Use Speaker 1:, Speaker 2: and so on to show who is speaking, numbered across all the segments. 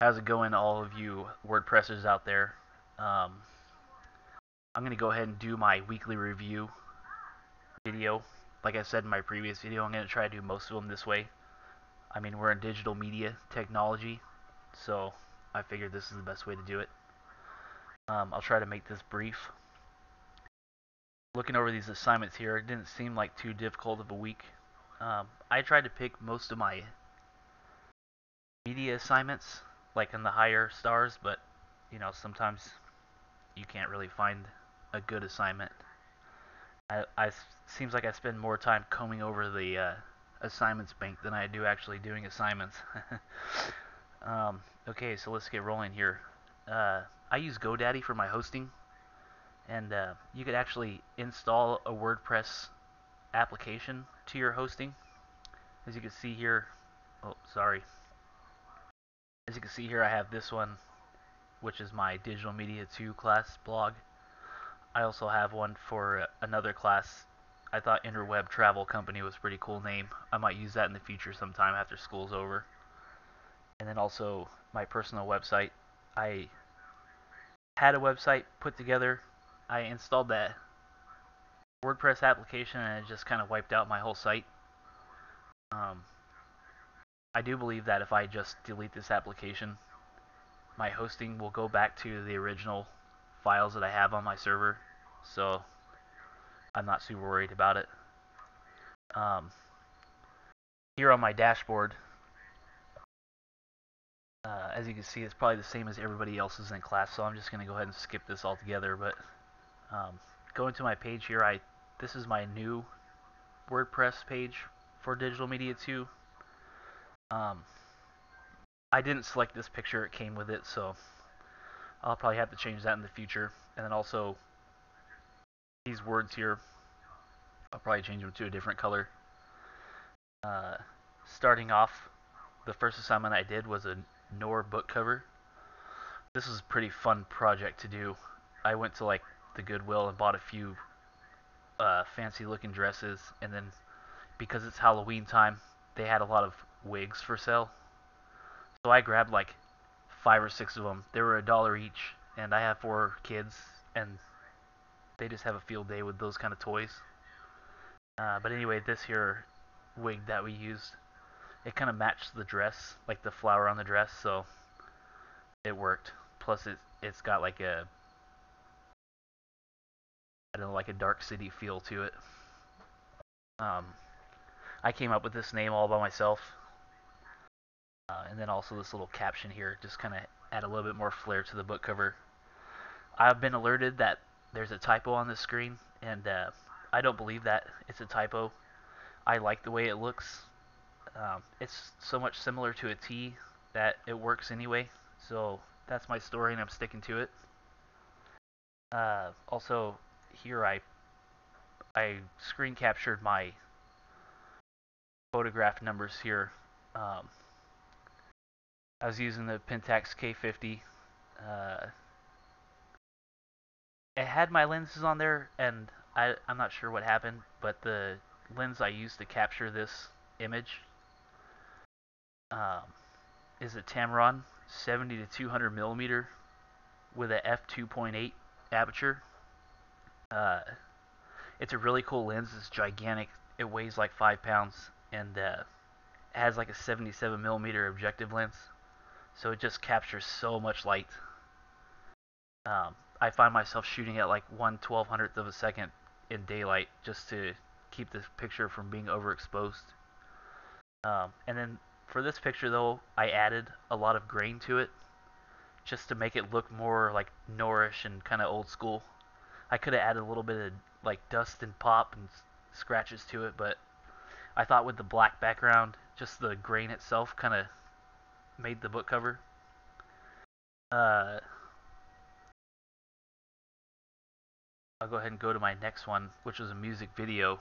Speaker 1: How's it going, all of you WordPressers out there? I'm going to go ahead and do my weekly review video. Like I said in my previous video, I'm going to try to do most of them this way. I mean, we're in digital media technology, so I figured this is the best way to do it. I'll try to make this brief. Looking over these assignments here, it didn't seem like too difficult of a week. I tried to pick most of my media assignments, like in the higher stars, but sometimes you can't really find a good assignment. I seems like I spend more time combing over the assignments bank than I do actually doing assignments. Okay, so let's get rolling here. I use GoDaddy for my hosting, and you could actually install a WordPress application to your hosting. As you can see here, oh sorry. As you can see here, I have this one, which is my Digital Media 2 class blog. I also have one for another class. I thought Interweb Travel Company was a pretty cool name. I might use that in the future sometime after school's over. And then also my personal website. I had a website put together. I installed that WordPress application and it just kind of wiped out my whole site. I do believe that if I just delete this application, my hosting will go back to the original files that I have on my server. So I'm not super worried about it. Here on my dashboard, as you can see, it's probably the same as everybody else's in class, so I'm just going to go ahead and skip this altogether. But going to my page here, this is my new WordPress page for Digital Media 2. I didn't select this picture, it came with it, so I'll probably have to change that in the future. And then also, these words here, I'll probably change them to a different color. Starting off, the first assignment I did was a Knorr book cover. This is a pretty fun project to do. I went to like the Goodwill and bought a few fancy looking dresses, and then because it's Halloween time, they had a lot of wigs for sale. So I grabbed like 5 or 6 of them. They were $1 each, and I have 4 kids, and they just have a field day with those kind of toys. But anyway, this here wig that we used, it kind of matched the dress, like the flower on the dress, so it worked. Plus, it's got like a, I don't know, like a dark city feel to it. Um, I came up with this name all by myself. And then also this little caption here, just kind of add a little bit more flair to the book cover. I've been alerted that there's a typo on this screen, and I don't believe that it's a typo. I like the way it looks. It's so much similar to a T that it works anyway. So that's my story, and I'm sticking to it. Also, here I screen captured my photograph numbers here. I was using the Pentax K50. Uh, it had my lenses on there, and I'm not sure what happened, but the lens I used to capture this image um, is a Tamron 70 to 200 millimeter with a f2.8 aperture. Uh, it's a really cool lens. It's gigantic. It weighs like 5 pounds, and has like a 77 millimeter objective lens, so it just captures so much light. I find myself shooting at like 1/1200th of a second in daylight just to keep this picture from being overexposed. And then for this picture though, I added a lot of grain to it just to make it look more like Knorrish and kind of old school. I could have added a little bit of like dust and pop and scratches to it, but I thought with the black background, just the grain itself kind of made the book cover. Uh, I'll go ahead and go to my next one, which was a music video.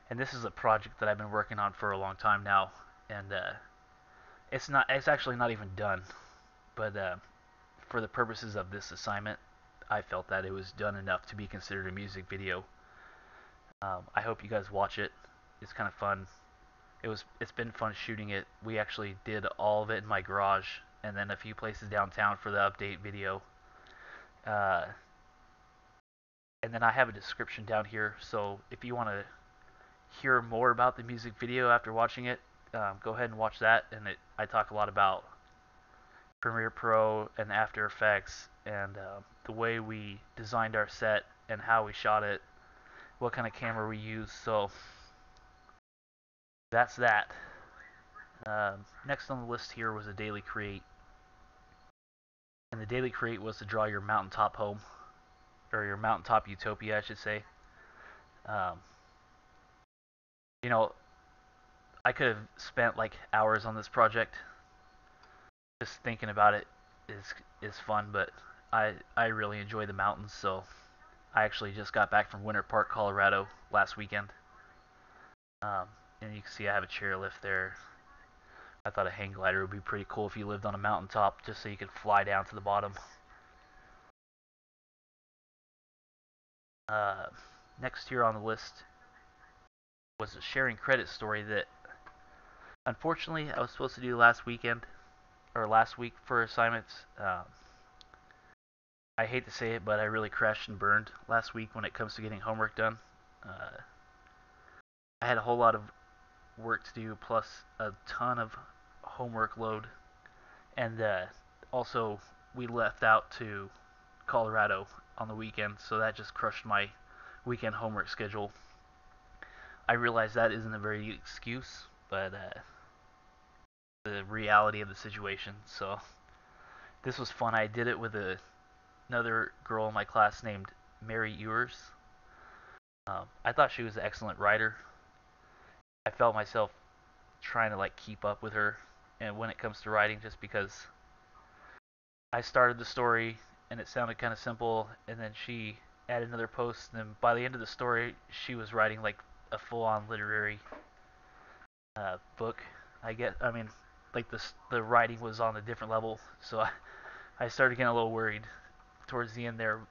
Speaker 1: And this is a project that I've been working on for a long time now, and it's actually not even done. But for the purposes of this assignment, I felt that it was done enough to be considered a music video. I hope you guys watch it. It's kind of fun. It's been fun shooting it. We actually did all of it in my garage, and then a few places downtown for the update video. Uh, and then I have a description down here, so if you want to hear more about the music video after watching it, go ahead and watch that. And I talk a lot about Premiere Pro and After Effects and the way we designed our set and how we shot it, what kind of camera we used. So that's that. Next on the list here was a daily create. And the daily create was to draw your mountaintop home, or your mountaintop utopia, I should say. Um, you know, I could have spent like hours on this project. Just thinking about it is fun, but I really enjoy the mountains, so I actually just got back from Winter Park, Colorado last weekend. Um, and you can see I have a chairlift there. I thought a hang glider would be pretty cool if you lived on a mountaintop, just so you could fly down to the bottom. Uh, Next here on the list was a sharing credit story that unfortunately I was supposed to do last weekend, or last week for assignments. I hate to say it, but I really crashed and burned last week when it comes to getting homework done. Uh, I had a whole lot of work to do, plus a ton of homework load, and also we left out to Colorado on the weekend, so that just crushed my weekend homework schedule. I realize that isn't a very good excuse, but the reality of the situation. So this was fun. I did it with another girl in my class named Mary Ewers. I thought she was an excellent writer. I felt myself trying to like keep up with her, and when it comes to writing, just because I started the story and it sounded kind of simple, and then she added another post, and then by the end of the story, she was writing like a full-on literary book. I mean, like the writing was on a different level, so I started getting a little worried towards the end there,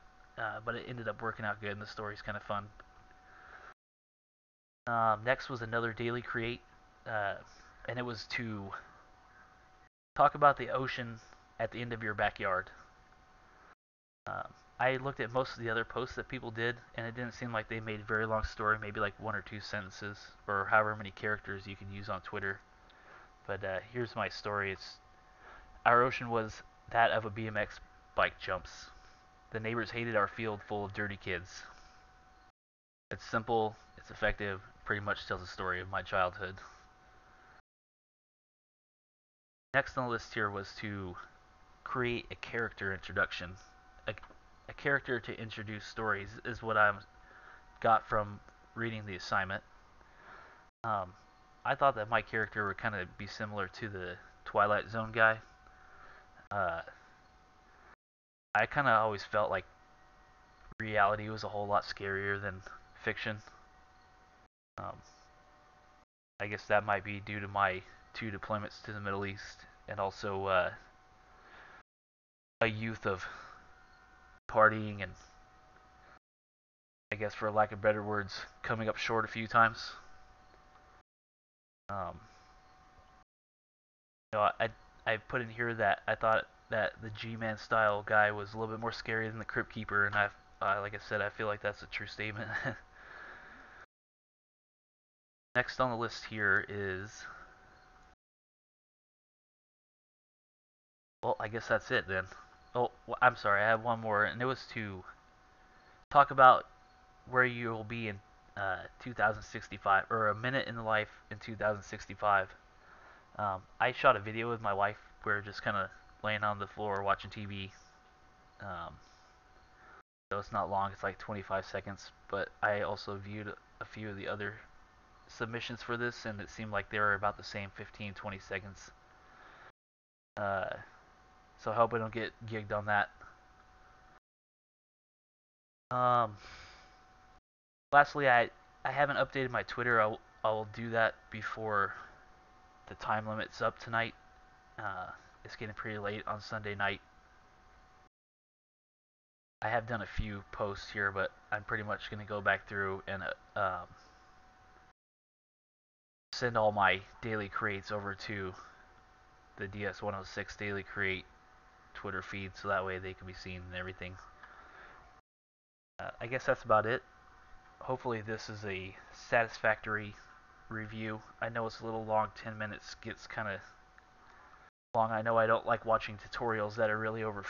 Speaker 1: but it ended up working out good, and the story's kind of fun. Next was another daily create, uh, and it was to talk about the ocean at the end of your backyard. Um, I looked at most of the other posts that people did, and it didn't seem like they made a very long story, maybe like one or two sentences, or however many characters you can use on Twitter. But here's my story. Our ocean was that of a BMX bike jumps. The neighbors hated our field full of dirty kids. It's simple, it's effective, pretty much tells the story of my childhood. Next on the list here was to create a character introduction. A, a character to introduce stories is what I got from reading the assignment. Um, I thought that my character would kind of be similar to the Twilight Zone guy. Uh, I kind of always felt like reality was a whole lot scarier than fiction. Um, I guess that might be due to my two deployments to the Middle East, and also a youth of partying and, I guess for lack of better words, coming up short a few times. Um, I put in here that I thought that the G-Man style guy was a little bit more scary than the Crypt Keeper, and like I said, I feel like that's a true statement. Next on the list here is, well, I guess that's it then. Oh, I'm sorry, I have one more, and it was to talk about where you will be in 2065, or a minute in the life in 2065. I shot a video with my wife. We were just kind of laying on the floor watching TV. Um, so it's not long. It's like 25 seconds. But I also viewed a few of the other submissions for this, and it seemed like they were about the same 15, 20 seconds. Uh, so I hope I don't get gigged on that. Um, Lastly, I haven't updated my Twitter. I will do that before the time limit's up tonight. It's getting pretty late on Sunday night. I have done a few posts here, but I'm pretty much going to go back through and send all my daily creates over to the DS106 Daily Create Twitter feed, so that way they can be seen and everything. I guess that's about it. Hopefully this is a satisfactory review. I know it's a little long. 10 minutes gets kind of long. I know I don't like watching tutorials that are really over